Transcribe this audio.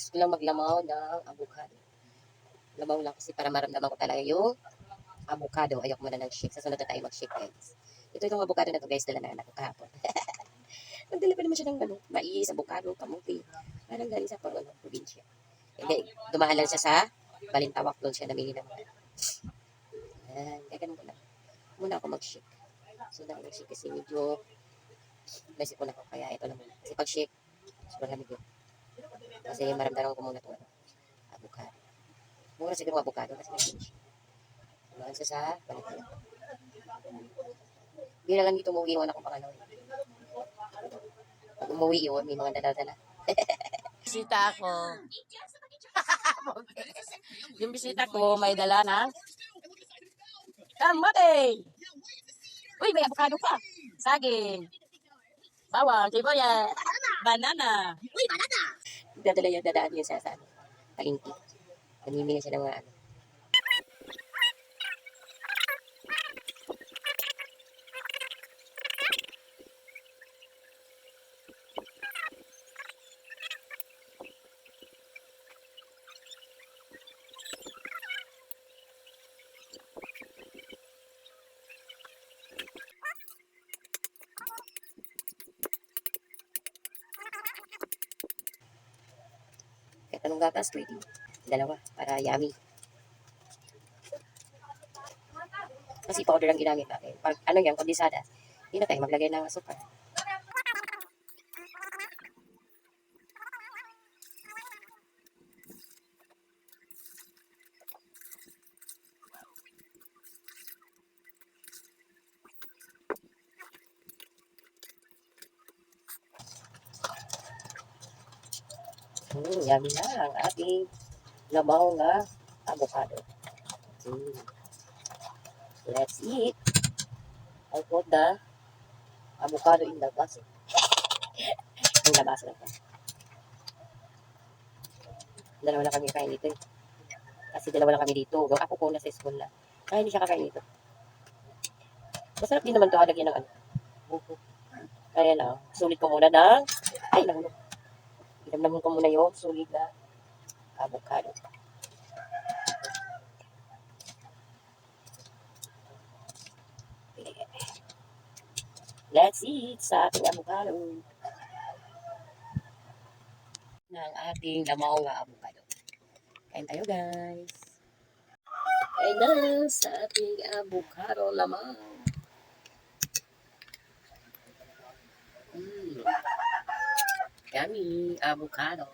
gusto ko lang maglamaw ng avocado. Lamaw lang kasi para maramdaman ko talaga yung avocado. Ayoko muna ng shake. Sa sunod na tayo mag-shake, guys. Itong avocado na to, guys, dala na anak ko kahapon. Nagdala pa naman siya ng mais, avocado, kamuti. Parang galing sa probinsya. Hindi, dumaan lang siya sa Balintawak. Doon siya namili ng mga. Ayan, kaya ganun ko lang. Muna ako mag-shake. So, dahil mag-shake kasi medyo naisip ko na ko. Kaya ito na muna. Kasi pag-shake, sobrang lamig yun. Kasi maramdaman ko muna ito, avocado. Mura siguro ang avocado kasi may siya. Dumaan siya sa Balintawak. Hindi na lang dito umuwi yung anak ko pangalaw. Pag umuwi yun, may mga dala-dala. Bisita ako. Yung bisita ko may dala na kamote. Uy, may avocado pa. Saging. Bawang, sibuyas, banana. Dadala yan, dadaan yan sa palingki. Namimili siya ng mga ano. Kahit anong gatas, pwede. Dalawa, para yummy. Kasi powder ang ginamit natin. Pag ano yan, kondensada, hindi na tayo maglagay ng asukal. Yummy na ang ating labaw na avocado. Let's eat. I put the avocado in the basket. Yung labas na pa. Dalawa na kami kain dito. Kasi dalawa lang kami dito. Yung ako ko na sa school na. Kaya hindi siya kakain dito. Masarap din naman ito. Lagyan ng ano. Buko. Kaya na. Sulit ko muna ng. Ay, nahulog. Inamnamin ko muna yung sulit na avocado. Let's eat sa ating avocado. Ng ating lamaw na avocado. Kain tayo, guys. Kain na sa ating avocado lamaw. Yummy avocado.